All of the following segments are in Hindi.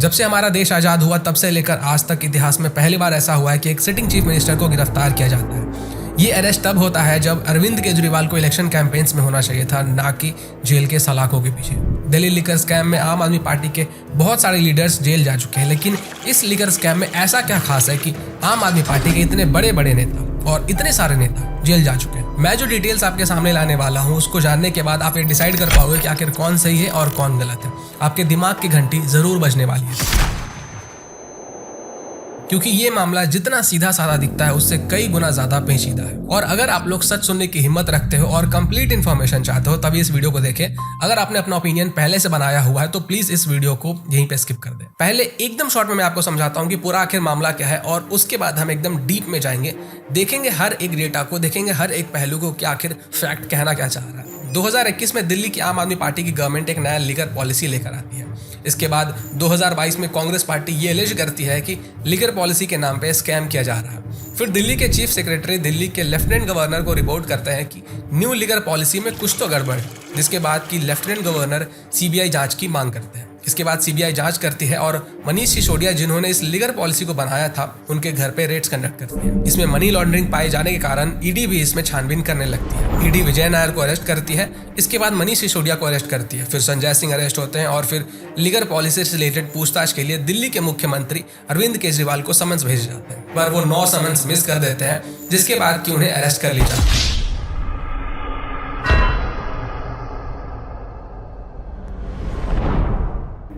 जब से हमारा देश आजाद हुआ तब से लेकर आज तक इतिहास में पहली बार ऐसा हुआ है कि एक सिटिंग चीफ मिनिस्टर को गिरफ्तार किया जाता है। ये अरेस्ट तब होता है जब अरविंद केजरीवाल को इलेक्शन कैंपेन्स में होना चाहिए था, ना कि जेल के सलाखों के पीछे। दिल्ली लिकर स्कैम में आम आदमी पार्टी के बहुत सारे लीडर्स जेल जा चुके हैं, लेकिन इस लिकर स्कैम में ऐसा क्या खास है कि आम आदमी पार्टी के इतने बड़े बड़े नेता और इतने सारे नेता जेल जा चुके हैं। मैं जो डिटेल्स आपके सामने लाने वाला हूँ उसको जानने के बाद आप ये डिसाइड कर पाओगे कि आखिर कौन सही है और कौन गलत है। आपके दिमाग की घंटी जरूर बजने वाली है, क्योंकि ये मामला जितना सीधा साधा दिखता है उससे कई गुना ज्यादा पेचीदा है। और अगर आप लोग सच सुनने की हिम्मत रखते हो और कंप्लीट इन्फॉर्मेशन चाहते हो तभी इस वीडियो को देखें। अगर आपने अपना ओपिनियन पहले से बनाया हुआ है तो प्लीज इस वीडियो को यहीं पे स्किप कर दें। पहले एकदम शॉर्ट में मैं आपको समझाता हूँ कि पूरा आखिर मामला क्या है, और उसके बाद हम एकदम डीप में जाएंगे, देखेंगे हर एक डेटा को, देखेंगे हर एक पहलू को कि आखिर फैक्ट कहना क्या चाह रहा है। 2021 में दिल्ली की आम आदमी पार्टी की गवर्नमेंट एक नया लिकर पॉलिसी लेकर आती है। इसके बाद 2022 में कांग्रेस पार्टी ये एलिज करती है कि लिकर पॉलिसी के नाम पे स्कैम किया जा रहा है। फिर दिल्ली के चीफ सेक्रेटरी दिल्ली के लेफ्टिनेंट गवर्नर को रिपोर्ट करते हैं कि न्यू लिकर पॉलिसी में कुछ तो गड़बड़ है, जिसके बाद की लेफ्टिनेंट गवर्नर सीबीआई जांच की मांग करते हैं। इसके बाद सीबीआई जांच करती है और मनीष सिसोदिया, जिन्होंने इस लिकर पॉलिसी को बनाया था, उनके घर पे रेड्स कंडक्ट करती है। इसमें मनी लॉन्ड्रिंग पाए जाने के कारण ईडी भी इसमें छानबीन करने लगती है। ईडी विजय नायर को अरेस्ट करती है, इसके बाद मनीष सिसोदिया को अरेस्ट करती है। फिर संजय सिंह अरेस्ट होते हैं और फिर लिकर पॉलिसी से रिलेटेड पूछताछ के लिए दिल्ली के मुख्यमंत्री अरविंद केजरीवाल को समन्स भेजे जाते हैं, पर वो 9 समन्स मिस कर देते हैं, जिसके बाद कि उन्हें अरेस्ट कर लिया जाता है।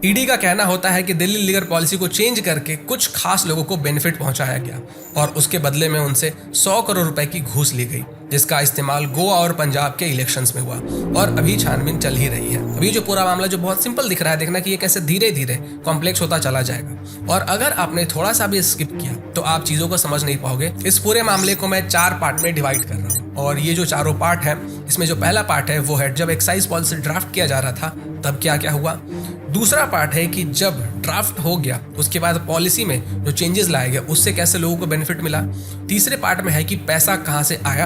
ईडी का कहना होता है कि दिल्ली लिकर पॉलिसी को चेंज करके कुछ खास लोगों को बेनिफिट पहुंचाया गया और उसके बदले में उनसे 100 करोड़ रुपए की घूस ली गई, जिसका इस्तेमाल गोवा और पंजाब के इलेक्शंस में हुआ और अभी छानबीन चल ही रही है। अभी जो पूरा मामला जो बहुत सिंपल दिख रहा है, देखना कि ये कैसे धीरे धीरे कॉम्प्लेक्स होता चला जाएगा। और अगर आपने थोड़ा सा भी स्किप किया तो आप चीजों को समझ नहीं पाओगे। इस पूरे मामले को मैं 4 पार्ट में डिवाइड कर रहा हूँ, और ये जो चारों पार्ट है, इसमें जो पहला पार्ट है वो है जब एक्साइज पॉलिसी ड्राफ्ट किया जा रहा था तब क्या क्या हुआ। दूसरा पार्ट है कि जब ड्राफ्ट हो गया उसके बाद पॉलिसी में जो चेंजेस लाए गए उससे कैसे लोगों को बेनिफिट मिला। तीसरे पार्ट में है कि पैसा कहाँ से आया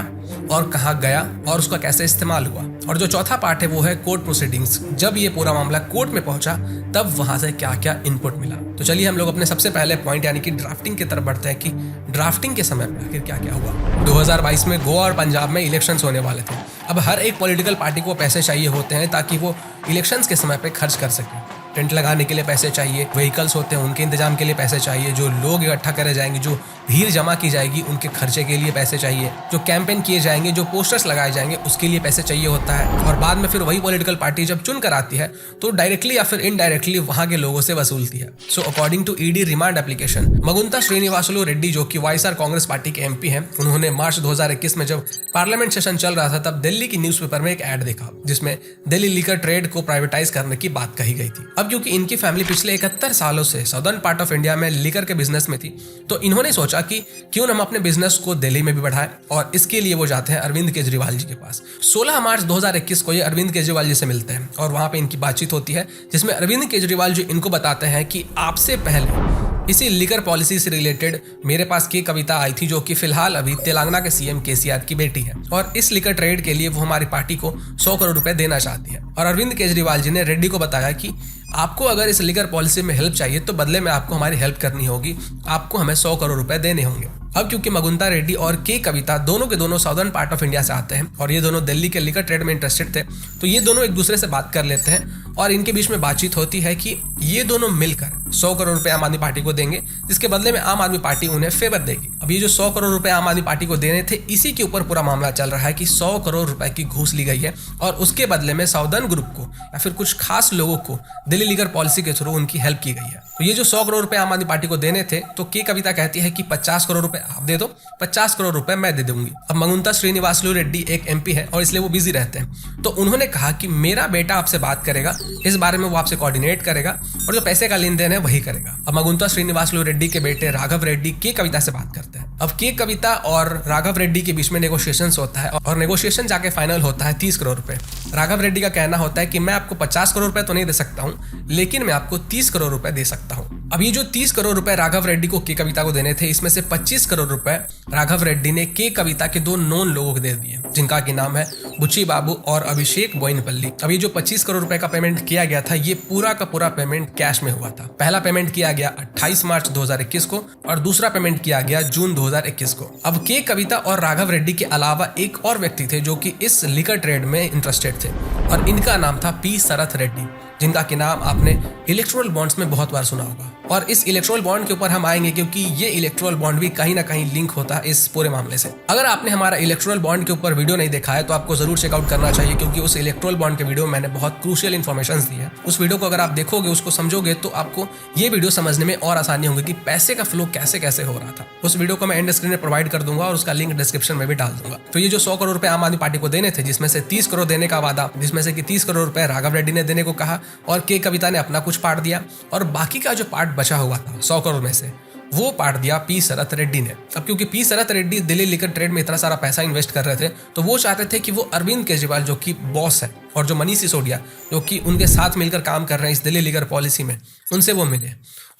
और कहाँ गया और उसका कैसे इस्तेमाल हुआ। और जो चौथा पार्ट है वो है कोर्ट प्रोसीडिंग्स, जब ये पूरा मामला कोर्ट में पहुंचा तब वहां से क्या क्या इनपुट मिला। तो चलिए हम लोग अपने सबसे पहले पॉइंट यानी कि ड्राफ्टिंग की तरफ बढ़ते हैं कि ड्राफ्टिंग के समय में आखिर क्या क्या हुआ। 2022 में गोवा और पंजाब में इलेक्शंस होने वाले थे। अब हर एक पॉलिटिकल पार्टी को पैसे चाहिए होते हैं ताकि वो इलेक्शंस के समय पे खर्च कर सके। टेंट लगाने के लिए पैसे चाहिए, व्हीकल्स होते हैं उनके इंतजाम के लिए पैसे चाहिए, जो लोग इकट्ठा करे जाएंगे, जो भीड़ जमा की जाएगी उनके खर्चे के लिए पैसे चाहिए, जो कैंपेन किए जाएंगे, जो पोस्टर्स लगाए जाएंगे उसके लिए पैसे चाहिए होता है। और बाद में फिर वही पॉलिटिकल पार्टी जब चुन कर आती है तो डायरेक्टली या फिर इनडायरेक्टली वहां के लोगों से वसूलती है। So according to ED remand application, Magunta Srinivasulu Reddy जो कि वाईएसआर कांग्रेस पार्टी के एमपी हैं, उन्होंने मार्च 2021 में जब पार्लियामेंट सेशन चल रहा था तब दिल्ली की न्यूज़पेपर में एक ऐड देखा जिसमें दिल्ली लिकर ट्रेड को प्राइवेटाइज करने की बात कही गई थी। अब क्योंकि इनकी फैमिली पिछले 71 सालों से सदर्न पार्ट ऑफ इंडिया में लिकर के बिजनेस में थी, तो इन्होंने सोचा कि क्यों हम अपने बिजनेस को दिल्ली में भी बढ़ाएं, और इसके लिए वो जाते हैं अरविंद केजरीवाल जी के पास। 16 मार्च 2021 को ये अरविंद केजरीवाल जी से मिलते हैं और वहां पे इनकी बातचीत होती है, जिसमें अरविंद केजरीवाल जी इनको बताते हैं कि आपसे पहले इसी लिकर पॉलिसी से रिलेटेड मेरे पास की कविता आई थी, जो कि फिलहाल अभी तेलंगाना के सीएम केसीआर की बेटी है, और इस लिकर ट्रेड के लिए वो हमारी पार्टी को 100 करोड़ रुपए देना चाहती है। और अरविंद केजरीवाल जी ने रेड्डी को बताया कि आपको अगर इस लिकर पॉलिसी में हेल्प चाहिए तो बदले में आपको हमारी हेल्प करनी होगी, आपको हमें 100 करोड़ रुपए देने होंगे। अब क्योंकि मगुंता रेड्डी और के कविता दोनों के दोनों साउदर्न पार्ट ऑफ इंडिया से आते हैं और ये दोनों दिल्ली के लिकर ट्रेड में इंटरेस्टेड थे, तो ये दोनों एक दूसरे से बात कर लेते हैं और इनके बीच में बातचीत होती है कि ये दोनों मिलकर 100 करोड़ रुपए आम आदमी पार्टी को देंगे, जिसके बदले में आम आदमी पार्टी उन्हें फेवर देगी। अब ये जो 100 करोड़ रुपए आम आदमी पार्टी को देने थे, इसी के ऊपर पूरा मामला चल रहा है कि 100 करोड़ रुपए की घूस ली गई है और उसके बदले में साउदर्न ग्रुप को या फिर कुछ खास लोगों को दिल्ली लिकर पॉलिसी के थ्रू उनकी हेल्प की गई है। तो ये जो 100 करोड़ रुपए आम आदमी पार्टी को देने थे, तो के कविता कहती है कि 50 करोड़ रुपए आप दे दो, 50 करोड़ रुपए मैं दे दूंगी। अब मगुंता श्रीनिवासलू रेड्डी एक एमपी है और इसलिए वो बिजी रहते हैं, तो उन्होंने कहा कि मेरा बेटा आपसे बात करेगा, इस बारे में वो आपसे कोऑर्डिनेट करेगा और जो पैसे का लेन देन है वही करेगा। अब मगुंता श्रीनिवासलू रेड्डी के बेटे राघव रेड्डी के कविता से बात करते हैं। अब के कविता और राघव रेड्डी के बीच में नेगोशिएशंस होता है और नेगोशिएशन जाके फाइनल होता है 30 करोड़ रुपए। राघव रेड्डी का कहना होता है कि मैं आपको 50 करोड़ रुपए तो नहीं दे सकता हूँ, लेकिन मैं आपको 30 करोड़ रुपए दे सकता हूँ। अब ये जो 30 करोड़ रुपए राघव रेड्डी को के कविता को देने थे, इसमें से 25 करोड़ रुपए राघव रेड्डी ने के कविता के 2 नोन लोगों को दे दिए, जिनका की नाम है बुच्ची बाबू और अभिषेक बोयनपल्ली। अब ये जो 25 करोड़ रुपए का पेमेंट किया गया था, ये पूरा का पूरा पेमेंट कैश में हुआ था। पहला पेमेंट किया गया 28 मार्च 2021 को और दूसरा पेमेंट किया गया जून 2021 को। अब के कविता और राघव रेड्डी के अलावा एक और व्यक्ति थे जो कि इस लिकर ट्रेड में इंटरेस्टेड थे और इनका नाम था पी शरत रेड्डी, जिनका कि नाम आपने इलेक्टोरल बॉन्ड्स में बहुत बार सुना होगा। और इस इलेक्टोरल बॉन्ड के ऊपर हम आएंगे क्योंकि ये इलेक्टोरल बॉन्ड भी कहीं ना कहीं लिंक होता है इस पूरे मामले से। अगर आपने हमारा इलेक्टोरल बॉन्ड के ऊपर वीडियो नहीं देखा है तो आपको जरूर चेकआउट करना चाहिए, क्योंकि उस इलेक्टोरल बॉन्ड के वीडियो में मैंने बहुत क्रूशियल इन्फॉर्मेशन दी है। उस वीडियो को अगर आप देखोगे, उसको समझोगे, तो आपको ये वीडियो समझने में और आसानी होगी कि पैसे का फ्लो कैसे कैसे हो रहा था। उस वीडियो को मैं एंड स्क्रीन में प्रोवाइड कर दूंगा और उसका लिंक डिस्क्रिप्शन में भी डाल दूंगा। तो ये जो 100 करोड़ रुपए आम आदमी पार्टी को देने थे, जिसमें से 30 करोड़ देने का वादा, जिसमें से कि 30 करोड़ रुपए राघव रेड्डी ने देने को कहा और के कविता ने अपना कुछ पार्ट दिया, और बाकी का जो पार्ट बचा हुआ था 100 करोड़ में से, वो पार्ट दिया पी शरत रेड्डी ने। अब क्योंकि पी शरत रेड्डी दिल्ली लिकर ट्रेड में इतना सारा पैसा इन्वेस्ट कर रहे थे, तो वो चाहते थे कि वो अरविंद केजरीवाल जो कि बॉस है और जो मनीष सिसोदिया जो कि उनके साथ मिलकर काम कर रहे हैं इस दिल्ली लिकर पॉलिसी में, उनसे वो मिले।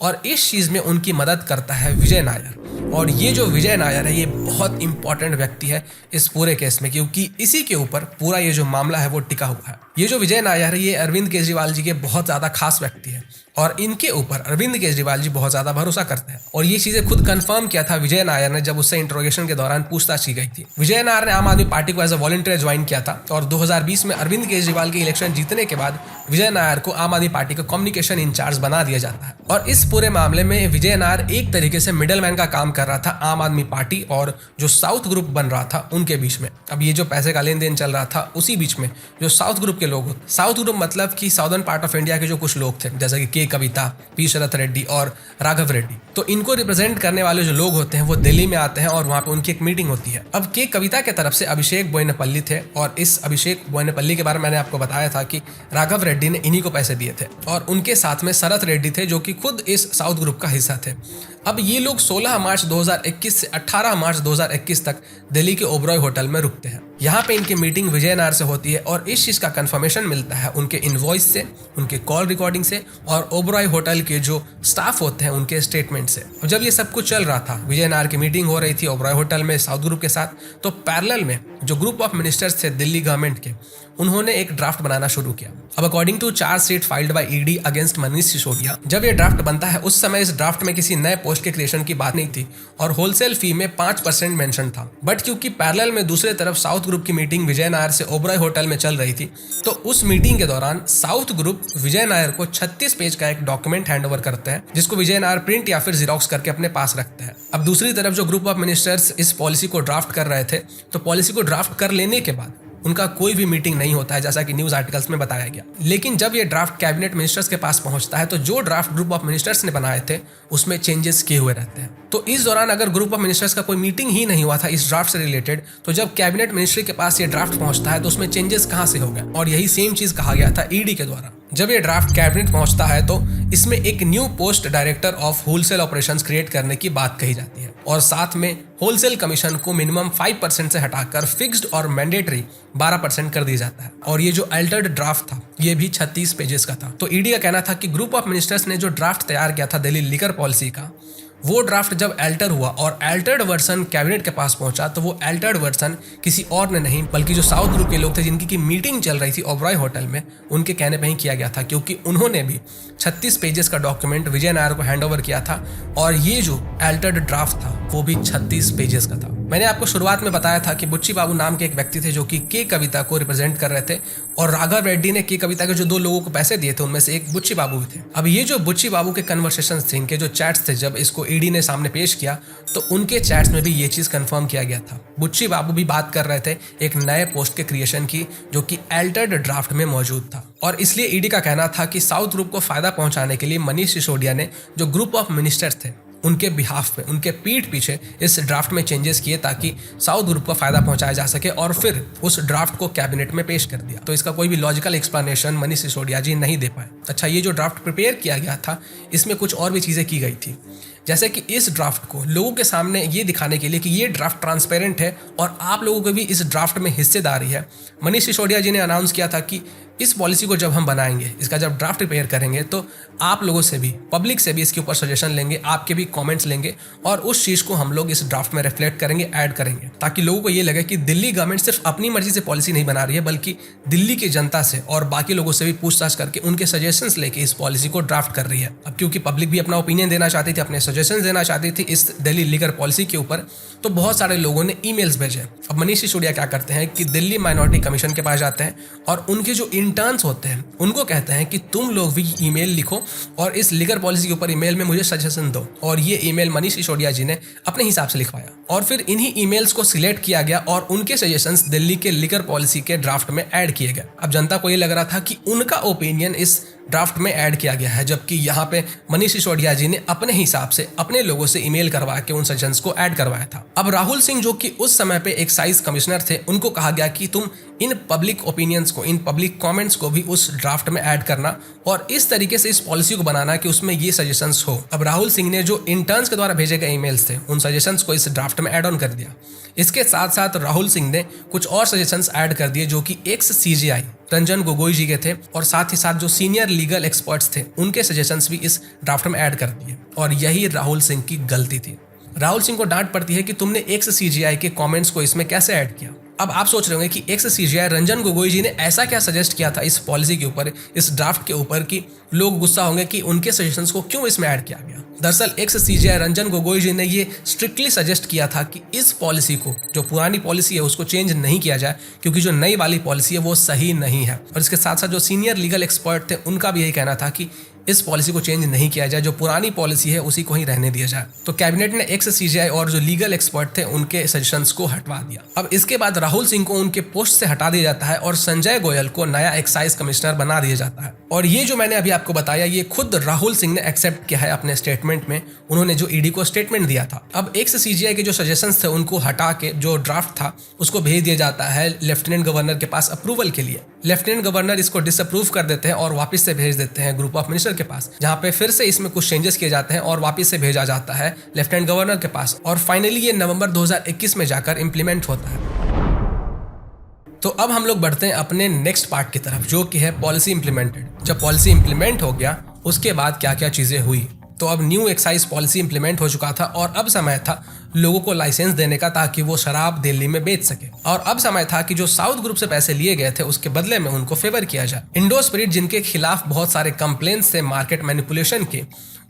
और इस चीज में उनकी मदद करता है विजय नायर। और ये जो विजय नायर है, ये बहुत इंपॉर्टेंट व्यक्ति है इस पूरे केस में, क्योंकि इसी के ऊपर पूरा ये जो मामला है वो टिका हुआ है। ये जो विजय नायर है, ये अरविंद केजरीवाल जी के बहुत ज्यादा खास व्यक्ति है और इनके ऊपर अरविंद केजरीवाल जी बहुत ज्यादा भरोसा करते हैं। और ये चीजें खुद कंफर्म किया था विजय नायर ने जब उससे इंट्रोगेशन के दौरान पूछताछ की गई थी। विजय नायर ने आम आदमी पार्टी को एज अ वॉलंटियर ज्वाइन किया था और 2020 में अरविंद केजरीवाल के इलेक्शन जीतने के बाद विजय नायर को आम आदमी पार्टी का कम्युनिकेशन इंचार्ज बना दिया जाता है। और इस पूरे मामले में विजय नायर एक तरीके से मिडलमैन का काम कर रहा था आम आदमी पार्टी और जो साउथ ग्रुप बन रहा था उनके बीच में। अब ये जो पैसे का लेन देन चल रहा था, उसी बीच में जो साउथ ग्रुप के लोग, साउथ ग्रुप मतलब कि साउदर्न पार्ट ऑफ इंडिया के जो कुछ लोग थे, जैसे कि के कविता, पी शरत रेड्डी और राघव रेड्डी, तो इनको रिप्रेजेंट करने वाले जो लोग होते हैं वो दिल्ली में आते हैं और वहां पे उनकी एक मीटिंग होती है। अब के कविता के तरफ से अभिषेक बोयनपल्ली थे और इस अभिषेक बोयनपल्ली के बारे में मैंने आपको बताया था कि राघव रेड्डी ने इन्हीं को पैसे दिए थे और उनके साथ में शरत रेड्डी थे जो कि खुद इस साउथ ग्रुप का हिस्सा थे। अब ये लोग 16 मार्च 2021 से 18 मार्च 2021 तक दिल्ली के ओबरॉय होटल में रुकते हैं। यहाँ पे इनकी मीटिंग विजय नायर से होती है और इस चीज़ का कंफर्मेशन मिलता है उनके इनवॉइस से, उनके कॉल रिकॉर्डिंग से और ओबरॉय होटल के जो स्टाफ होते हैं उनके स्टेटमेंट से। और जब ये सब कुछ चल रहा था, विजय नायर की मीटिंग हो रही थी ओबरॉय होटल में साउथ ग्रुप के साथ, तो पैरेलल में जो ग्रुप ऑफ मिनिस्टर्स थे दिल्ली गवर्नमेंट के, उन्होंने एक ड्राफ्ट बनाना शुरू किया। अब according to chargesheet filed by ED against Manish Sisodia, जब ये ड्राफ्ट बनता है उस समय इस ड्राफ्ट में किसी नए पोस्ट के क्रिएशन की बात नहीं थी और होलसेल फी में 5% मेंशन था। बट क्योंकि पैरेलल में दूसरे तरफ साउथ ग्रुप की मीटिंग विजय नायर से ओबरॉय होटल में चल रही थी, तो उस मीटिंग के दौरान साउथ ग्रुप विजय नायर को 36 पेज का एक डॉक्यूमेंट हैंडओवर करते हैं, जिसको विजय नायर प्रिंट या फिर जीरोक्स करके अपने पास रखते हैं। अब दूसरी तरफ जो ग्रुप ऑफ मिनिस्टर्स इस पॉलिसी को ड्राफ्ट कर रहे थे, तो पॉलिसी को ड्राफ्ट कर लेने के बाद उनका कोई भी मीटिंग नहीं होता है, जैसा कि न्यूज आर्टिकल्स में बताया गया। लेकिन जब ये ड्राफ्ट कैबिनेट मिनिस्टर्स के पास पहुंचता है, तो जो ड्राफ्ट ग्रुप ऑफ मिनिस्टर्स ने बनाए थे उसमें चेंजेस किए हुए रहते हैं। तो इस दौरान अगर ग्रुप ऑफ मिनिस्टर्स का कोई मीटिंग ही नहीं हुआ था इस ड्राफ्ट से रिलेटेड, तो जब कैबिनेट मिनिस्ट्री के पास ये ड्राफ्ट पहुंचता है तो उसमें चेंजेस कहां से हो गए। और यही सेम चीज कहा गया था ईडी के द्वारा। जब ये ड्राफ्ट कैबिनेट पहुंचता है तो इसमें एक new post director of wholesale operations create करने की बात कही जाती है और साथ में होलसेल कमीशन को मिनिमम 5% से हटाकर फिक्स्ड और मैंडेटरी 12% कर दिया जाता है। और ये जो अल्टर्ड ड्राफ्ट था, ये भी 36 पेजेस का था। तो ईडी का कहना था कि ग्रुप ऑफ मिनिस्टर्स ने जो ड्राफ्ट तैयार किया था दिल्ली लिकर पॉलिसी का, वो ड्राफ्ट जब अल्टर हुआ और अल्टर्ड वर्जन कैबिनेट के पास पहुंचा, तो वो अल्टर्ड वर्जन किसी और ने नहीं बल्कि जो साउथ ग्रुप के लोग थे जिनकी की मीटिंग चल रही थी ओबरॉय होटल में, उनके कहने पे ही किया गया था, क्योंकि उन्होंने भी 36 पेजेस का डॉक्यूमेंट विजय नायर को हैंडओवर किया था और ये जो अल्टर्ड ड्राफ्ट था वो भी 36 पेजेस का था। मैंने आपको शुरुआत में बताया था कि बुच्ची बाबू नाम के एक व्यक्ति थे जो कि के कविता को रिप्रेजेंट कर रहे थे और राघव रेड्डी ने के कविता के जो 2 लोगों को पैसे दिए थे उनमें से एक बुच्ची बाबू भी थे। अब ये जो बुच्ची बाबू के कन्वर्सेशन थे, इनके जो चैट्स थे, जब इसको ईडी ने सामने पेश किया तो उनके चैट्स में भी ये चीज कंफर्म किया गया था। बुच्ची बाबू भी बात कर रहे थे एक नए पोस्ट के क्रिएशन की जो कि अल्टर्ड ड्राफ्ट में मौजूद था। और इसलिए ईडी का कहना था कि साउथ ग्रुप को फायदा पहुंचाने के लिए मनीष सिसोदिया ने जो ग्रुप ऑफ मिनिस्टर्स थे उनके बिहाफ पे, उनके पीठ पीछे इस ड्राफ्ट में चेंजेस किए ताकि साउथ ग्रुप को फायदा पहुंचाया जा सके और फिर उस ड्राफ्ट को कैबिनेट में पेश कर दिया। तो इसका कोई भी लॉजिकल एक्सप्लेनेशन मनीष सिसोदिया जी नहीं दे पाए। अच्छा, ये जो ड्राफ्ट प्रिपेयर किया गया था इसमें कुछ और भी चीज़ें की गई थी, जैसे कि इस ड्राफ्ट को लोगों के सामने ये दिखाने के लिए कि ये ड्राफ्ट ट्रांसपेरेंट है और आप लोगों को भी इस ड्राफ्ट में हिस्सेदारी है। मनीष सिसोदिया जी ने अनाउंस किया था कि इस पॉलिसी को जब हम बनाएंगे, इसका जब ड्राफ्ट प्रिपेयर करेंगे, तो आप लोगों से भी, पब्लिक से भी इसके ऊपर सजेशन लेंगे, आपके भी कमेंट्स लेंगे और उस चीज़ को हम लोग इस ड्राफ्ट में रिफ्लेक्ट करेंगे, ऐड करेंगे, ताकि लोगों को ये लगे कि दिल्ली गवर्नमेंट सिर्फ अपनी मर्जी से पॉलिसी नहीं बना रही है, बल्कि दिल्ली की जनता से और बाकी लोगों से भी पूछताछ करके उनके सजेशंस लेके इस पॉलिसी को ड्राफ्ट कर रही है। अब क्योंकि पब्लिक भी अपना ओपिनियन देना चाहती थी, अपने सजेशंस देना चाहती थी इस दिल्ली लीगर पॉलिसी के ऊपर, तो बहुत सारे लोगों ने ईमेल्स भेजे। अब मनीष सिसोदिया क्या करते हैं कि दिल्ली माइनॉरिटी कमीशन के पास जाते हैं और उनके जो इंटर्न्स होते हैं उनको कहते हैं कि तुम लोग भी ईमेल लिखो और इस लीगर पॉलिसी के ऊपर ईमेल में मुझे सजेशन दो। और ये ईमेल मनीष सिसोदिया जी ने अपने हिसाब से लिखवाया और फिर इन्हीं ईमेल्स को सिलेक्ट किया गया और उनके सजेशंस दिल्ली के लीगर पॉलिसी के ड्राफ्ट में ऐड किए गए। अब जनता को ये लग रहा था कि उनका ओपिनियन इस ड्राफ्ट में ऐड किया गया है, जबकि यहाँ पे मनीष सिसोदिया जी ने अपने हिसाब से अपने लोगों से ईमेल करवा के उन सजेशंस को ऐड करवाया था। अब राहुल सिंह जो कि उस समय पे एक्साइज कमिश्नर थे, उनको कहा गया कि तुम इन पब्लिक ओपिनियंस को, इन पब्लिक कमेंट्स को भी उस ड्राफ्ट में ऐड करना और इस तरीके से इस पॉलिसी को बनाना कि उसमें ये सजेशंस हो। अब राहुल सिंह ने जो इंटर्न्स के द्वारा भेजे गए ईमेल्स थे, उन सजेशंस को इस ड्राफ्ट में ऐड ऑन कर दिया। इसके साथ साथ राहुल सिंह ने कुछ और सजेशंस ऐड कर दिए जो कि एक्स सीजेआई रंजन गोगोई जी के थे और साथ ही साथ जो सीनियर लीगल एक्सपर्ट्स थे उनके सजेशंस भी इस ड्राफ्ट में ऐड कर दिए। और यही राहुल सिंह की गलती थी। राहुल सिंह को डांट पड़ती है कि तुमने एक्स सीजेआई के कमेंट्स को इसमें कैसे ऐड किया। अब आप सोच रहे होंगे कि एक्स सीजेआई रंजन गोगोई जी ने ऐसा क्या सजेस्ट किया था इस पॉलिसी के ऊपर, इस ड्राफ्ट के ऊपर, कि लोग गुस्सा होंगे कि उनके सजेशंस को क्यों इसमें ऐड किया गया। दरअसल एक्स सीजेआई रंजन गोगोई जी ने ये स्ट्रिक्टली सजेस्ट किया था कि इस पॉलिसी को, जो पुरानी पॉलिसी है उसको चेंज नहीं किया जाए, क्योंकि जो नई वाली पॉलिसी है वो सही नहीं है। और इसके साथ साथ जो सीनियर लीगल एक्सपर्ट थे उनका भी यही कहना था कि इस पॉलिसी को चेंज नहीं किया जाए, जो पुरानी पॉलिसी है उसी को ही रहने दिया जाए। तो कैबिनेट ने एक्स सीजेआई और जो लीगल एक्सपर्ट थे उनके सजेशंस को हटवा दिया। अब इसके बाद राहुल सिंह को उनके पोस्ट से हटा दिया जाता है और संजय गोयल को नया एक्साइज कमिश्नर बना दिया जाता है। और ये जो मैंने अभी आपको बताया, ये खुद राहुल सिंह ने एक्सेप्ट किया है अपने स्टेटमेंट में, उन्होंने जो ईडी को स्टेटमेंट दिया था। अब एक्स सीजेआई के जो सजेशंस थे उनको हटा के जो ड्राफ्ट था उसको भेज दिया जाता है लेफ्टिनेंट गवर्नर के पास अप्रूवल के लिए। लेफ्टिनेंट गवर्नर इसको डिसअप्रूव कर देते हैं और वापस से भेज देते हैं ग्रुप ऑफ मिनिस्टर के पास, जहां पे फिर से इसमें कुछ चेंजेस किए जाते हैं और वापस से भेजा जाता है लेफ्टिनेंट गवर्नर के पास। और फाइनली ये नवंबर 2021 में जाकर इंप्लीमेंट होता है। तो अब हम लोग बढ़ते हैं अपने नेक्स्ट पार्ट की तरफ, जो कि है पॉलिसी इंप्लीमेंटेड। जब पॉलिसी इंप्लीमेंट हो गया उसके बाद क्या क्या चीजें हुई। तो अब न्यू एक्साइज पॉलिसी इंप्लीमेंट हो चुका था और अब समय था लोगों को लाइसेंस देने का, ताकि वो शराब दिल्ली में बेच सके। और अब समय था कि जो साउथ ग्रुप से पैसे लिए गए थे उसके बदले में उनको फेवर किया जाए। इंडो स्पिरिट, जिनके खिलाफ बहुत सारे कंप्लेंट्स थे मार्केट मैनिपुलेशन के,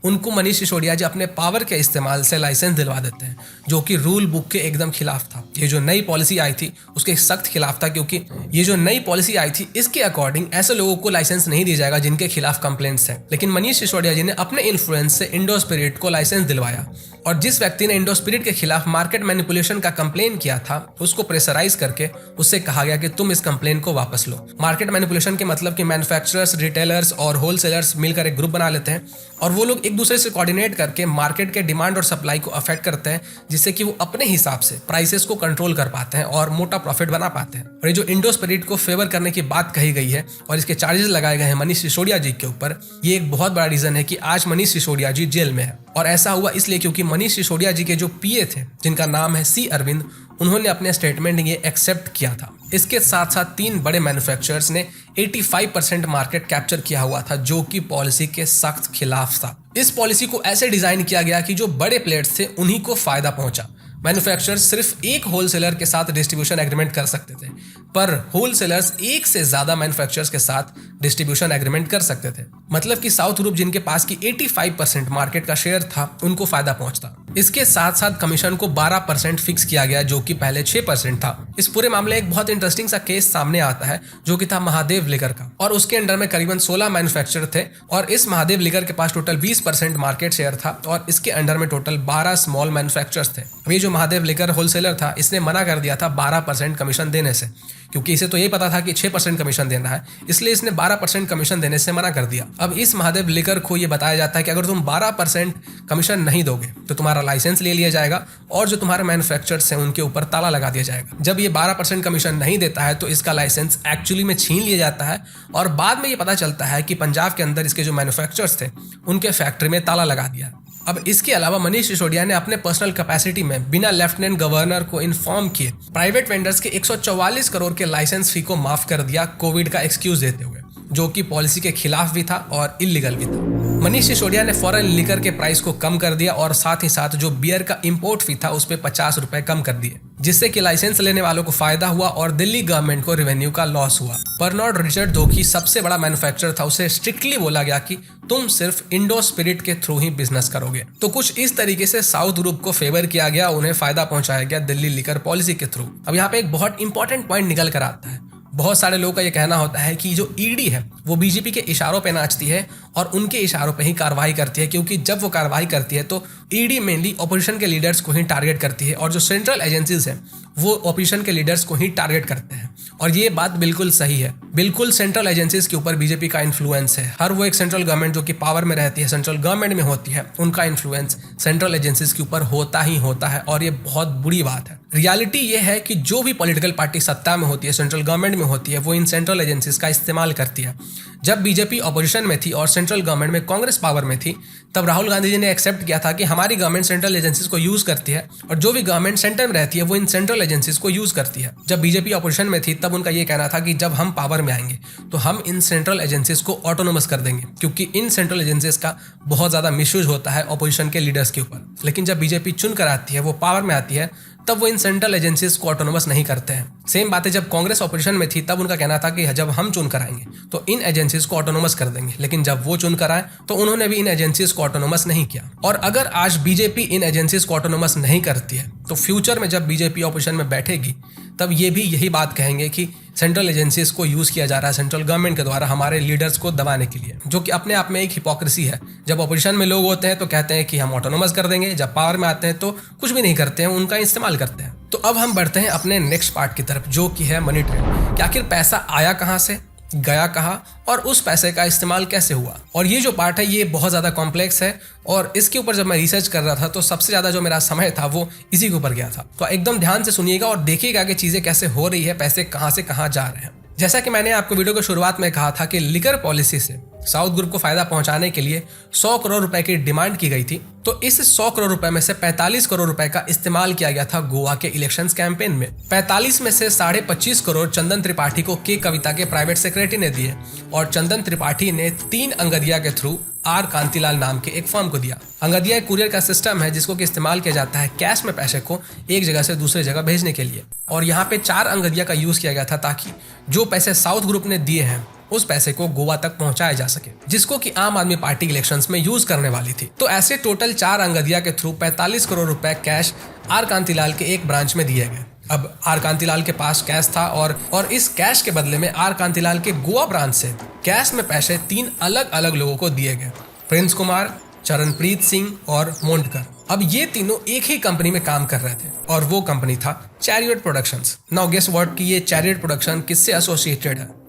उनको मनीष सिसोदिया जी अपने पावर के इस्तेमाल से लाइसेंस दिलवा देते हैं, जो कि रूल बुक के एकदम खिलाफ था। ये जो नई पॉलिसी आई थी उसके सख्त खिलाफ था, क्योंकि ये जो नई पॉलिसी आई थी इसके अकॉर्डिंग ऐसे लोगों को लाइसेंस नहीं दिया जाएगा जिनके खिलाफ कंप्लेंट्स हैं। लेकिन मनीष सिसोदिया जी ने अपने इन्फ्लुएंस से इंडो स्पिरिट को लाइसेंस दिलवाया और जिस व्यक्ति ने इंडो स्पिरिट के खिलाफ मार्केट मैनिपुलेशन का कंप्लेन किया था उसको प्रेशराइज करके उससे कहा गया कि तुम इस कंप्लेन को वापस लो। मार्केट मैनिपुलेशन के मतलब कि मैन्युफैक्चरर्स, रिटेलर्स और होलसेलर्स मिलकर एक ग्रुप बना लेते हैं और वो लोग एक दूसरे से कोऑर्डिनेट करके मार्केट के डिमांड और सप्लाई को अफेक्ट करते हैं, जिससे कि वो अपने हिसाब से प्राइसेस को कंट्रोल कर पाते हैं और मोटा प्रॉफिट बना पाते हैं। और ये जो इंडो स्पिरिट को फेवर करने की बात कही गई है और इसके चार्जेस लगाए गए हैं मनीष सिसोदिया जी के ऊपर, ये एक बहुत बड़ा रीजन है कि आज मनीष सिसोदिया जी जेल में है। और ऐसा हुआ इसलिए क्योंकि मनीष सिसोदिया जी के जो पीए थे, जिनका नाम है सी अरविंद, उन्होंने अपने स्टेटमेंट में ये एक्सेप्ट किया था। इसके साथ साथ 3 बड़े मैन्युफैक्चरर्स ने 85% मार्केट कैप्चर किया हुआ था, जो कि पॉलिसी के सख्त खिलाफ था। इस पॉलिसी को ऐसे डिजाइन किया गया कि जो बड़े प्लेयर्स थे उन्हीं को फायदा पहुंचा। मैन्युफैक्चरर्स सिर्फ एक होलसेलर के साथ डिस्ट्रीब्यूशन एग्रीमेंट कर सकते थे, पर होलसेलर्स एक से ज्यादा मैन्युफैक्चरर्स के साथ डिस्ट्रीब्यूशन एग्रीमेंट कर सकते थे। मतलब कि साउथ ग्रुप, जिनके पास की 85% मार्केट का शेयर था, उनको फायदा पहुंचता। इसके साथ साथ कमीशन को 12% फिक्स किया गया, जो कि पहले 6% था। इस पूरे मामले एक बहुत इंटरेस्टिंग सा केस सामने आता है, जो कि था महादेव लिकर का, और उसके अंडर में करीबन 16 मैन्युफैक्चरर थे और इस महादेव लिकर के पास टोटल 20% मार्केट शेयर था और इसके अंडर में टोटल 12 स्मॉल मैन्युफैक्चरर्स थे। अब ये जो महादेव लिकर होलसेलर था, इसने मना कर दिया था 12% कमीशन देने से, क्योंकि इसे तो यही पता था कि 6% कमीशन देना है, इसलिए इसने 12% कमीशन देने से मना कर दिया। अब इस महादेव लिकर को ये बताया जाता है कि अगर तुम 12% कमीशन नहीं दोगे तो तुम्हारा लाइसेंस ले लिया जाएगा और जो तुम्हारे मैन्युफैक्चरर्स हैं उनके ऊपर ताला लगा दिया जाएगा। जब ये 12% कमीशन नहीं देता है तो इसका लाइसेंस एक्चुअली में छीन लिया जाता है और बाद में ये पता चलता है कि पंजाब के अंदर इसके जो मैन्युफैक्चरर्स थे उनके फैक्ट्री में ताला लगा दिया। अब इसके अलावा मनीष सिसोदिया ने अपने पर्सनल कैपेसिटी में बिना लेफ्टिनेंट गवर्नर को इन्फॉर्म किए प्राइवेट वेंडर्स के 144 करोड़ के लाइसेंस फी को माफ कर दिया, कोविड का एक्सक्यूज देते हुए। जो कि पॉलिसी के खिलाफ भी था और इलीगल भी था। मनीष सिसोदिया ने फौरन लिकर के प्राइस को कम कर दिया और साथ ही साथ जो बियर का इंपोर्ट फी था उस पर 50 रुपए कम कर दिए, जिससे कि लाइसेंस लेने वालों को फायदा हुआ और दिल्ली गवर्नमेंट को रेवेन्यू का लॉस हुआ। बर्नार्ड रिचर्ड, जो कि सबसे बड़ा मैन्युफैक्चरर था, उसे स्ट्रिक्टली बोला गया कि तुम सिर्फ इंडो स्पिरिट के थ्रू ही बिजनेस करोगे। तो कुछ इस तरीके से साउथ ग्रुप को फेवर किया गया, उन्हें फायदा पहुंचाया गया दिल्ली लिकर पॉलिसी के थ्रू। अब यहाँ पे एक बहुत इंपॉर्टेंट पॉइंट निकल कर आता है। बहुत सारे लोगों का ये कहना होता है कि जो ईडी है वो बीजेपी के इशारों पे नाचती है और उनके इशारों पे ही कार्रवाई करती है, क्योंकि जब वो कार्रवाई करती है तो ईडी मेनली ऑपोजिशन के लीडर्स को ही टारगेट करती है और जो सेंट्रल एजेंसीज हैं वो ऑपोजिशन के लीडर्स को ही टारगेट करते हैं। और ये बात बिल्कुल सही है। बिल्कुल सेंट्रल एजेंसीज के ऊपर बीजेपी का इन्फ्लुएंस है। हर वो एक सेंट्रल गवर्नमेंट जो कि पावर में रहती है, सेंट्रल गवर्नमेंट में होती है, उनका इन्फ्लुएंस सेंट्रल एजेंसीज के ऊपर होता ही होता है और ये बहुत बुरी बात है। रियलिटी ये है कि जो भी पॉलिटिकल पार्टी सत्ता में होती है, सेंट्रल गवर्नमेंट में होती है, वो इन सेंट्रल एजेंसीज का इस्तेमाल करती है। जब बीजेपी ऑपोजिशन में थी और सेंट्रल गवर्नमेंट में कांग्रेस पावर में थी, तब राहुल गांधी जी ने एक्सेप्ट किया था कि हमारी गवर्नमेंट सेंट्रल एजेंसीज को यूज करती है और जो भी गवर्नमेंट सेंटर में रहती है वो इन सेंट्रल एजेंसीज को यूज करती है। जब बीजेपी ऑपोजिशन में थी तब उनका ये कहना था कि जब हम पावर में आएंगे तो हम इन सेंट्रल एजेंसीज को ऑटोनोमस कर देंगे, क्योंकि इन सेंट्रल एजेंसीज का बहुत ज़्यादा मिसयूज होता है ऑपोजिशन के लीडर्स के ऊपर। लेकिन जब बीजेपी चुन कर आती है, वो पावर में आती है, तब वो इन सेंट्रल एजेंसीज को ऑटोनोमस नहीं करते हैं। सेम बातें जब कांग्रेस ऑपोजिशन में थी तब उनका कहना था कि जब हम चुन कर आएंगे तो इन एजेंसीज को ऑटोनोमस कर देंगे, लेकिन जब वो चुन कर आए तो उन्होंने भी इन एजेंसीज को ऑटोनोमस नहीं किया। और अगर आज बीजेपी इन एजेंसीज को ऑटोनोमस नहीं करती है तो फ्यूचर में जब बीजेपी ऑपोजिशन में बैठेगी तब ये भी यही बात कहेंगे कि सेंट्रल एजेंसीज को यूज किया जा रहा है सेंट्रल गवर्नमेंट के द्वारा हमारे लीडर्स को दबाने के लिए, जो कि अपने आप में एक हिपोक्रेसी है। जब ऑपोजिशन में लोग होते हैं तो कहते हैं कि हम ऑटोनोमस कर देंगे, जब पावर में आते हैं तो कुछ भी नहीं करते हैं, उनका इस्तेमाल करते हैं। तो अब हम बढ़ते हैं अपने नेक्स्ट पार्ट की तरफ, जो कि है मनी ट्रेल। कि आखिर पैसा आया कहाँ से, गया कहाँ और उस पैसे का इस्तेमाल कैसे हुआ। और ये जो पार्ट है ये बहुत ज़्यादा कॉम्प्लेक्स है और इसके ऊपर जब मैं रिसर्च कर रहा था तो सबसे ज़्यादा जो मेरा समय था वो इसी के ऊपर गया था। तो एकदम ध्यान से सुनिएगा और देखिएगा कि चीज़ें कैसे हो रही है, पैसे कहाँ से कहाँ जा रहे हैं। जैसा कि मैंने आपको वीडियो की शुरुआत में कहा था कि लिकर पॉलिसी से साउथ ग्रुप को फायदा पहुंचाने के लिए 100 करोड़ रुपए की डिमांड की गई थी। तो इस 100 करोड़ रुपए में से 45 करोड़ रुपए का इस्तेमाल किया गया था गोवा के इलेक्शंस कैंपेन में। 45 में से 25.5 करोड़ चंदन त्रिपाठी को के कविता के प्राइवेट सेक्रेटरी ने दिए और चंदन त्रिपाठी ने 3 अंगदिया के थ्रू आर कांतिलाल नाम के एक फर्म को दिया। अंगदिया एक कुरियर का सिस्टम है जिसको कि इस्तेमाल किया जाता है कैश में पैसे को एक जगह से दूसरे जगह भेजने के लिए। और यहाँ पे 4 अंगदिया का यूज किया गया था ताकि जो पैसे साउथ ग्रुप ने दिए हैं उस पैसे को गोवा तक पहुंचाया जा सके, जिसको कि आम आदमी पार्टी इलेक्शंस में यूज करने वाली थी। तो ऐसे टोटल 4 अंगदिया के थ्रू 45 करोड़ रुपए कैश आर कांतिलाल के एक ब्रांच में दिए गए। अब आर कांतिलाल के पास कैश था और इस कैश के बदले में आर कांतिलाल के गोवा ब्रांच से कैश में पैसे 3 अलग अलग लोगों को दिए गए, प्रिंस कुमार, चरणप्रीत सिंह और मोंडकर। अब ये तीनों एक ही कंपनी में काम कर रहे थे और वो कंपनी था chariot productions. Now guess what कि ये चैरियट प्रोडक्शन किससे एसोसिएटेड है।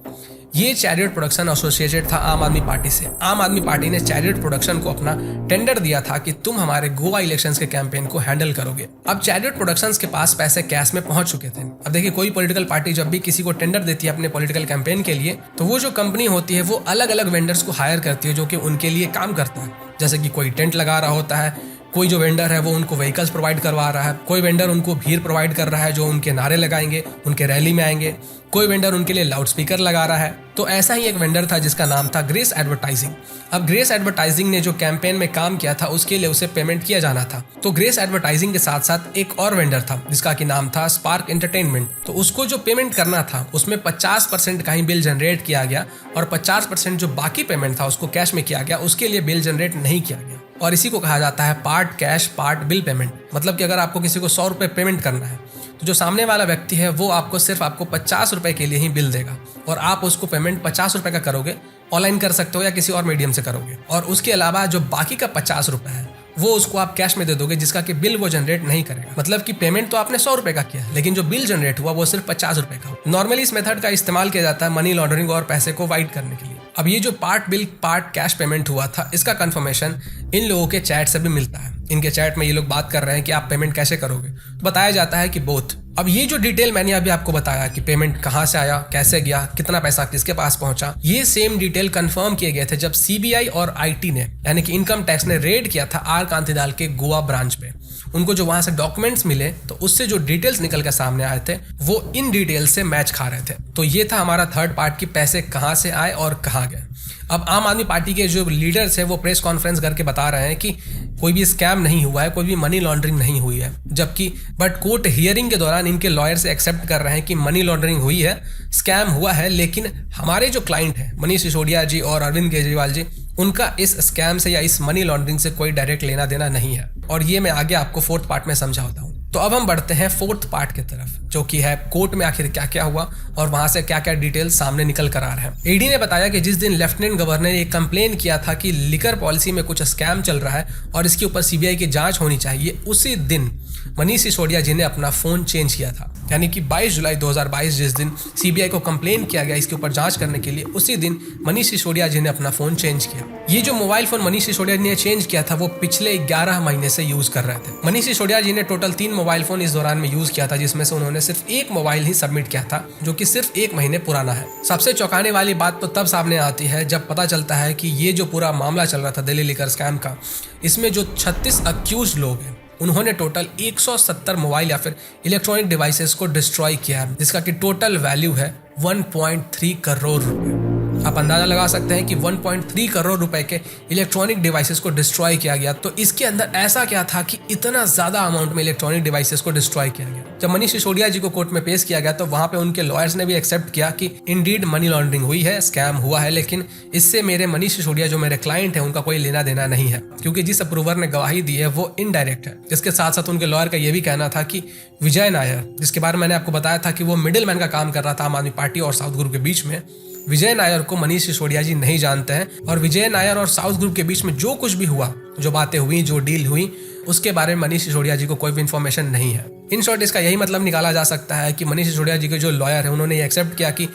ये चैरियट प्रोडक्शन एसोसिएटेड था आम आदमी पार्टी से। आम आदमी पार्टी ने चैरियट प्रोडक्शन को अपना टेंडर दिया था कि तुम हमारे गोवा इलेक्शंस के कैंपेन को हैंडल करोगे। अब चैरियट प्रोडक्शंस के पास पैसे कैश में पहुंच चुके थे। अब देखिए, कोई पॉलिटिकल पार्टी जब भी किसी को टेंडर देती है अपने पॉलिटिकल कैंपेन के लिए तो वो जो कंपनी होती है वो अलग अलग वेंडर्स को हायर करती है जो कि उनके लिए काम करता है। जैसे कि कोई टेंट लगा रहा होता है, कोई जो वेंडर है वो उनको व्हीकल्स प्रोवाइड करवा रहा है, कोई वेंडर उनको भीड़ प्रोवाइड कर रहा है जो उनके नारे लगाएंगे, उनके रैली में आएंगे, कोई वेंडर उनके लिए लाउड स्पीकर लगा रहा है। तो ऐसा ही एक वेंडर था जिसका नाम था ग्रेस एडवर्टाइजिंग। अब ग्रेस एडवर्टाइजिंग ने जो कैंपेन में काम किया था उसके लिए उसे पेमेंट किया जाना था। तो ग्रेस एडवर्टाइजिंग के साथ साथ एक और वेंडर था जिसका कि नाम था स्पार्क एंटरटेनमेंट। तो उसको जो पेमेंट करना था उसमें 50% का ही बिल जनरेट किया गया और 50% जो बाकी पेमेंट था उसको कैश में किया गया, उसके लिए बिल जनरेट नहीं किया गया। और इसी को कहा जाता है part cash part bill payment. मतलब कि अगर आपको किसी को 100 रुपये पेमेंट करना है तो जो सामने वाला व्यक्ति है वो आपको सिर्फ 50 रुपये के लिए ही बिल देगा और आप उसको पेमेंट 50 रुपये का करोगे, ऑनलाइन कर सकते हो या किसी और मीडियम से करोगे। और उसके अलावा जो बाकी का 50 रुपये है वो उसको आप कैश में दे दोगे जिसका कि बिल वो जनरेट नहीं करेगा। मतलब कि पेमेंट तो आपने 100 रुपये का किया लेकिन जो बिल जनरेट हुआ वो सिर्फ 50 रुपये का। नॉर्मली इस मेथड का इस्तेमाल किया जाता है मनी लॉन्ड्रिंग और पैसे को वाइट करने के लिए। अब ये जो part bill part cash payment हुआ था इसका कंफर्मेशन इन लोगों के चैट से भी मिलता है। इनके चैट में ये लोग बात कर रहे हैं कि आप पेमेंट कैसे करोगे। तो बताया जाता है कि बोथ अब ये जो डिटेल मैंने अभी आपको बताया कि पेमेंट कहाँ से आया, कैसे गया, कितना पैसा किसके पास पहुंचा, ये सेम डिटेल कंफर्म किए गए थे जब सीबीआई और आईटी ने यानी कि इनकम टैक्स ने रेड किया था आर कांतिलाल के गोवा ब्रांच पे। उनको जो वहां से डॉक्यूमेंट्स मिले तो उससे जो डिटेल्स निकल कर सामने आए थे वो इन डिटेल्स से मैच खा रहे थे। तो ये था हमारा थर्ड पार्ट कि पैसे कहाँ से आए और कहाँ गए। अब आम आदमी पार्टी के जो लीडर्स हैं वो प्रेस कॉन्फ्रेंस करके बता रहे हैं कि कोई भी स्कैम नहीं हुआ है, कोई भी मनी लॉन्ड्रिंग नहीं हुई है, जबकि बट कोर्ट हियरिंग के दौरान इनके लॉयर से एक्सेप्ट कर रहे हैं कि मनी लॉन्ड्रिंग हुई है, स्कैम हुआ है, लेकिन हमारे जो क्लाइंट हैं मनीष सिसोदिया जी और अरविंद केजरीवाल जी, उनका इस स्कैम से या इस मनी लॉन्ड्रिंग से कोई डायरेक्ट लेना देना नहीं है। और ये मैं आगे आपको फोर्थ पार्ट में समझाता हूँ। तो अब हम बढ़ते हैं फोर्थ पार्ट की तरफ, जो कि है कोर्ट में आखिर क्या क्या हुआ और वहां से क्या क्या डिटेल सामने निकल कर आ रहे हैं। ईडी ने बताया कि जिस दिन लेफ्टिनेंट गवर्नर ने एक कंप्लेन किया था कि लिकर पॉलिसी में कुछ स्कैम चल रहा है और इसके ऊपर सीबीआई की जांच होनी चाहिए, उसी दिन मनीष सिसोदिया जी ने अपना फोन चेंज किया था। यानी कि 22 जुलाई 2022 जिस दिन सीबीआई को कंप्लेन किया गया इसके ऊपर जांच करने के लिए, उसी दिन मनीष सिसोदिया जी ने अपना फोन चेंज किया। ये जो मोबाइल फोन मनीष सिसोदिया जी ने चेंज किया था वो पिछले 11 महीने से यूज कर रहे थे। मनीष सिसोदिया जी ने टोटल 3 मोबाइल फोन इस दौरान में यूज किया था, जिसमें से उन्होंने सिर्फ एक मोबाइल ही सबमिट किया था जो कि सिर्फ 1 महीने पुराना है। सबसे चौंकाने वाली बात तो तब सामने आती है जब पता चलता है कि ये जो पूरा मामला चल रहा था दिल्ली लिकर स्कैम का, इसमें जो 36 अक्यूज लोग हैं उन्होंने टोटल 170 मोबाइल या फिर इलेक्ट्रॉनिक डिवाइसेस को डिस्ट्रॉय किया है, जिसका कि टोटल वैल्यू है 1.3 करोड़ रुपए। आप अंदाजा लगा सकते हैं कि 1.3 करोड़ रुपए के इलेक्ट्रॉनिक डिवाइसेस को डिस्ट्रॉय किया गया। तो इसके अंदर ऐसा क्या था कि इतना ज्यादा अमाउंट में इलेक्ट्रॉनिक डिवाइसेस को डिस्ट्रॉय किया गया। जब मनीष सिसोदिया जी को कोर्ट में पेश किया गया तो वहां पे उनके लॉयर्स ने भी एक्सेप्ट किया कि इंडीड मनी लॉन्ड्रिंग हुई है, स्कैम हुआ है, लेकिन इससे मेरे मनीष सिसोदिया जो मेरे क्लाइंट है उनका कोई लेना देना नहीं है, क्योंकि जिस अप्रूवर ने गवाही दी है वो इनडायरेक्ट है। इसके साथ साथ उनके लॉयर का यह भी कहना था कि विजय नायर, जिसके बारे में मैंने आपको बताया था कि वो मिडिल मैन का काम कर रहा था आम आदमी पार्टी और साउथ ग्रुप के बीच में, विजय नायर को मनीष सिसोदिया जी नहीं जानते हैं और विजय नायर और साउथ ग्रुप के बीच में जो कुछ भी हुआ, जो बातें हुई, जो डील हुई, उसके बारे में मनीष सिसोदिया जी को कोई भी इन्फॉर्मेशन नहीं है। इन शॉर्ट इसका यही मतलब निकाला जा सकता है कि मनीष सिसोदिया जी के जो लॉयर है उन्होंने ये एक्सेप्ट किया कि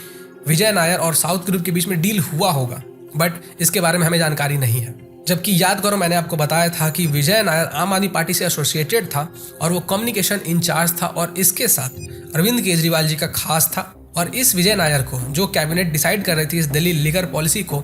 विजय नायर और साउथ ग्रुप के बीच में डील हुआ होगा, बट इसके बारे में हमें जानकारी नहीं है। जबकि याद करो मैंने आपको बताया था कि विजय नायर आम आदमी पार्टी से एसोसिएटेड था और वो कम्युनिकेशन इंचार्ज था और इसके साथ अरविंद केजरीवाल जी का खास था। और इस विजय नायर को जो कैबिनेट डिसाइड कर रही थी इस दिल्ली लिकर पॉलिसी को,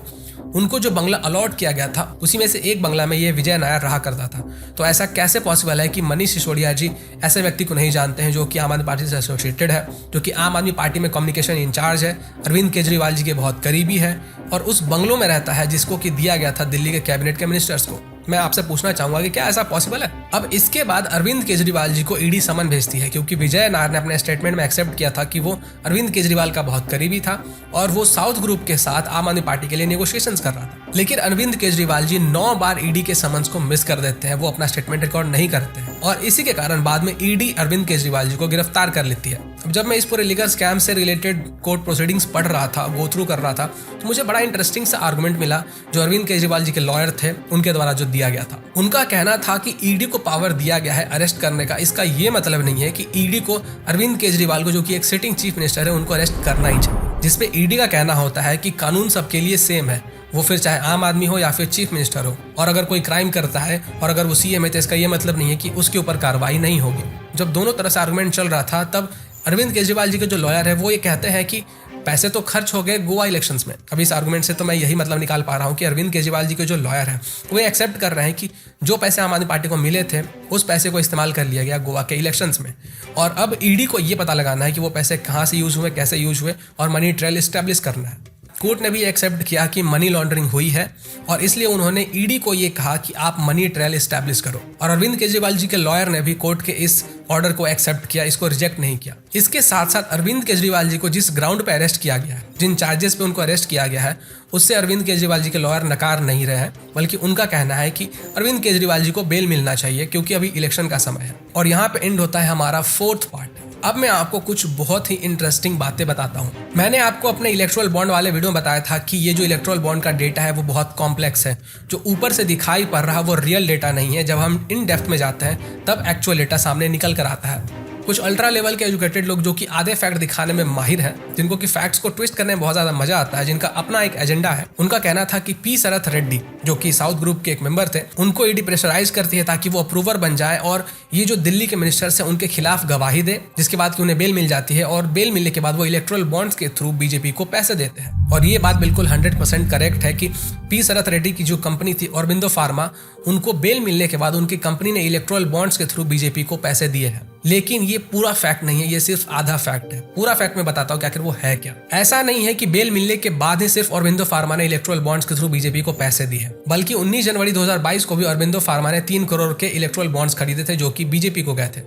उनको जो बंगला अलॉट किया गया था उसी में से एक बंगला में ये विजय नायर रहा करता था। तो ऐसा कैसे पॉसिबल है कि मनीष सिसोदिया जी ऐसे व्यक्ति को नहीं जानते हैं जो कि आम आदमी पार्टी से एसोसिएटेड है, जो कि आम आदमी पार्टी में कम्युनिकेशन इंचार्ज है, अरविंद केजरीवाल जी के बहुत करीबी है और उस बंगलों में रहता है जिसको कि दिया गया था दिल्ली के कैबिनेट के मिनिस्टर्स को। मैं आपसे पूछना चाहूंगा कि क्या ऐसा पॉसिबल है। अब इसके बाद अरविंद केजरीवाल जी को ईडी समन भेजती है, क्योंकि विजय नायर ने अपने स्टेटमेंट में एक्सेप्ट किया था कि वो अरविंद केजरीवाल का बहुत करीबी था और वो साउथ ग्रुप के साथ आम आदमी पार्टी के लिए नेगोशिएशंस कर रहा था। लेकिन अरविंद केजरीवाल जी 9 बार ईडी के समन्स को मिस कर देते हैं, वो अपना स्टेटमेंट रिकॉर्ड नहीं करते हैं और इसी के कारण बाद में ईडी अरविंद केजरीवाल जी को गिरफ्तार कर लेती है। अब जब मैं इस पूरे लिकर स्कैम से रिलेटेड कोर्ट प्रोसीडिंग्स पढ़ रहा था, गो थ्रू कर रहा था, तो मुझे बड़ा इंटरेस्टिंग सा आर्गुमेंट मिला जो अरविंद केजरीवाल जी के लॉयर थे उनके द्वारा जो दिया गया था। उनका कहना था कि ईडी को पावर दिया गया है अरेस्ट करने का, इसका ये मतलब नहीं है कि ईडी को अरविंद केजरीवाल को, जो कि एक सिटिंग चीफ मिनिस्टर है, उनको अरेस्ट करना ही चाहिए। जिसपे ईडी का कहना होता है कि कानून सबके लिए सेम है, वो फिर चाहे आम आदमी हो या फिर चीफ मिनिस्टर हो, और अगर कोई क्राइम करता है और अगर वो सीएम है तो इसका ये मतलब नहीं है कि उसके ऊपर कार्रवाई नहीं होगी। जब दोनों तरह से आर्गुमेंट चल रहा था तब अरविंद केजरीवाल जी के जो लॉयर है वो ये कहते हैं कि पैसे तो खर्च हो गए गोवा इलेक्शंस में। अब इस आर्गुमेंट से तो मैं यही मतलब निकाल पा रहा हूँ कि अरविंद केजरीवाल जी के जो लॉयर हैं वो एक्सेप्ट कर रहे हैं कि जो पैसे आम आदमी पार्टी को मिले थे उस पैसे को इस्तेमाल कर लिया गया गोवा के इलेक्शंस में, और अब ईडी को ये पता लगाना है कि वो पैसे कहाँ से यूज हुए, कैसे यूज हुए और मनी ट्रेल एस्टेब्लिश करना है। कोर्ट ने भी एक्सेप्ट किया कि मनी लॉन्ड्रिंग हुई है और इसलिए उन्होंने ईडी को ये कहा कि आप मनी ट्रेल एस्टैब्लिश करो, और अरविंद केजरीवाल जी के लॉयर ने भी कोर्ट के इस ऑर्डर को एक्सेप्ट किया, इसको रिजेक्ट नहीं किया। इसके साथ साथ अरविंद केजरीवाल जी को जिस ग्राउंड पे अरेस्ट किया गया है, जिन चार्जेस पे उनको अरेस्ट किया गया है, उससे अरविंद केजरीवाल जी के लॉयर नकार नहीं रहे हैं, बल्कि उनका कहना है कि अरविंद केजरीवाल जी को बेल मिलना चाहिए क्योंकि अभी इलेक्शन का समय है। और यहाँ पे एंड होता है हमारा फोर्थ पार्ट। अब मैं आपको कुछ बहुत ही इंटरेस्टिंग बातें बताता हूँ। मैंने आपको अपने इलेक्ट्रल बॉन्ड वाले वीडियो में बताया था कि ये जो इलेक्ट्रल बॉन्ड का डेटा है वो बहुत कॉम्प्लेक्स है, जो ऊपर से दिखाई पड़ रहा वो रियल डेटा नहीं है। जब हम इन डेप्थ में जाते हैं तब एक्चुअल डेटा सामने निकल कर आता है। कुछ अल्ट्रा लेवल के एजुकेटेड लोग जो कि आधे फैक्ट दिखाने में माहिर हैं, जिनको कि फैक्ट्स को ट्विस्ट करने में बहुत ज्यादा मजा आता है, जिनका अपना एक एजेंडा है, उनका कहना था कि पी शरथ रेड्डी जो कि साउथ ग्रुप के एक मेंबर थे, उनको ईडी प्रेशराइज करती है ताकि वो अप्रूवर बन जाए और ये जो दिल्ली के मिनिस्टर्स हैं उनके खिलाफ गवाही दे, जिसके बाद कि उन्हें बेल मिल जाती है और बेल मिलने के बाद वो इलेक्टोरल बॉन्ड्स के थ्रू बीजेपी को पैसे देते हैं। और ये बात बिल्कुल 100% करेक्ट है कि पी शरथ रेड्डी की जो कंपनी थी ऑरोबिंदो फार्मा, उनको बेल मिलने के बाद उनकी कंपनी ने इलेक्टोरल बॉन्ड्स के थ्रू बीजेपी को पैसे दिए हैं। लेकिन ये पूरा फैक्ट नहीं है, ये सिर्फ आधा फैक्ट है। पूरा फैक्ट मैं बताता हूँ कि आखिर वो है क्या। ऐसा नहीं है कि बेल मिलने के बाद ही सिर्फ ऑरोबिंदो फार्मा ने इलेक्टोरल बॉन्ड्स के थ्रू बीजेपी को पैसे दिए, बल्कि 19 जनवरी 2022 को भी ऑरोबिंदो फार्मा ने 3 करोड़ के इलेक्टोरल बॉन्ड्स खरीदे थे जो कि बीजेपी को गए थे।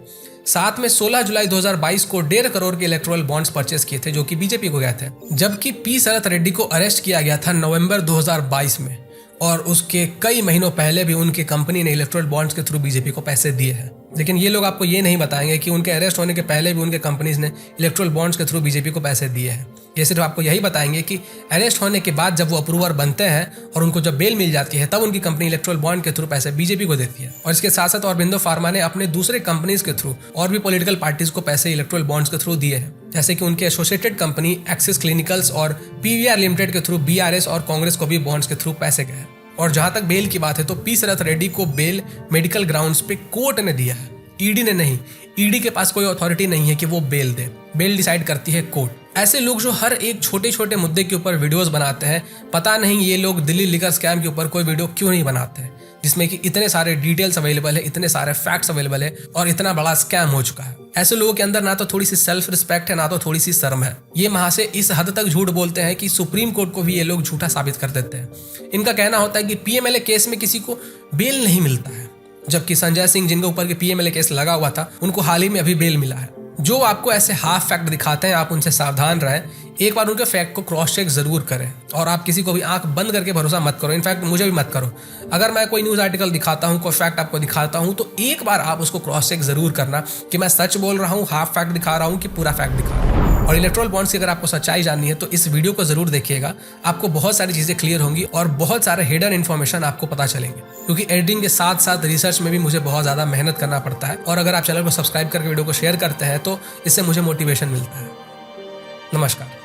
साथ में 16 जुलाई 2022 को 1.5 करोड़ के इलेक्टोरल बॉन्ड्स परचेस किए थे जो कि बीजेपी को गए थे। जबकि पी शरथ रेड्डी को अरेस्ट किया गया था नवंबर 2022 में और उसके कई महीनों पहले भी उनकी कंपनी ने इलेक्टोरल बॉन्ड्स के थ्रू बीजेपी को पैसे दिए हैं। लेकिन ये लोग आपको ये नहीं बताएंगे कि उनके अरेस्ट होने के पहले भी उनके कंपनीज ने इलेक्टोरल बॉन्ड्स के थ्रू बीजेपी को पैसे दिए हैं। ये सिर्फ आपको यही बताएंगे कि अरेस्ट होने के बाद जब वो अप्रूवर बनते हैं और उनको जब बेल मिल जाती है तब उनकी कंपनी इलेक्टोरल बॉन्ड के थ्रू पैसे बीजेपी को देती है। और इसके साथ साथ ऑरोबिंदो फार्मा ने अपने दूसरे कंपनीज के थ्रू और भी पॉलिटिकल पार्टीज को पैसे इलेक्टोरल बॉन्ड्स के थ्रू दिए हैं, जैसे कि उनके एसोसिएटेड कंपनी एक्सिस क्लिनिकल्स और पीवीआर लिमिटेड के थ्रू बीआरएस और कांग्रेस को भी बॉन्ड्स के थ्रू पैसे गए। और जहां तक बेल की बात है तो पी शरथ रेड्डी को बेल मेडिकल ग्राउंड्स पे कोर्ट ने दिया है, ईडी ने नहीं। ईडी के पास कोई अथॉरिटी नहीं है कि वो बेल दे, बेल डिसाइड करती है कोर्ट। ऐसे लोग जो हर एक छोटे छोटे मुद्दे के ऊपर वीडियोस बनाते हैं, पता नहीं ये लोग दिल्ली लिकर स्कैम के ऊपर कोई वीडियो क्यों नहीं बनाते हैं जिसमें कि इतने सारे डिटेल्स अवेलेबल है, इतने सारे फैक्ट्स अवेलेबल है और इतना बड़ा स्कैम हो चुका है। ऐसे लोगों के अंदर ना तो थोड़ी सी सेल्फ रिस्पेक्ट है, ना तो थोड़ी सी शर्म है। ये वहां से इस हद तक झूठ बोलते हैं कि सुप्रीम कोर्ट को भी ये लोग झूठा साबित कर देते हैं। इनका कहना होता है कि पीएमएलए केस में किसी को बेल नहीं मिलता है, जबकि संजय सिंह जिनके ऊपर के पीएमएलए केस लगा हुआ था उनको हाल ही में अभी बेल मिला है। जो आपको ऐसे हाफ फैक्ट दिखाते हैं आप उनसे सावधान रहें, एक बार उनके फैक्ट को क्रॉस चेक जरूर करें और आप किसी को भी आंख बंद करके भरोसा मत करो। इनफैक्ट मुझे भी मत करो। अगर मैं कोई न्यूज़ आर्टिकल दिखाता हूं, कोई फैक्ट आपको दिखाता हूं तो एक बार आप उसको क्रॉस चेक जरूर करना कि मैं सच बोल रहा हूं, हाफ फैक्ट दिखा रहा हूं कि पूरा फैक्ट दिखा रहा हूं। और इलेक्टोरल बॉन्ड्स की अगर आपको सच्चाई जाननी है तो इस वीडियो को जरूर देखिएगा, आपको बहुत सारी चीजें क्लियर होंगी और बहुत सारे हिडन इन्फॉर्मेशन आपको पता चलेंगे, क्योंकि एडिटिंग के साथ साथ रिसर्च में भी मुझे बहुत ज्यादा मेहनत करना पड़ता है। और अगर आप चैनल को सब्सक्राइब करके वीडियो को शेयर करते हैं तो इससे मुझे मोटिवेशन मिलता है। नमस्कार।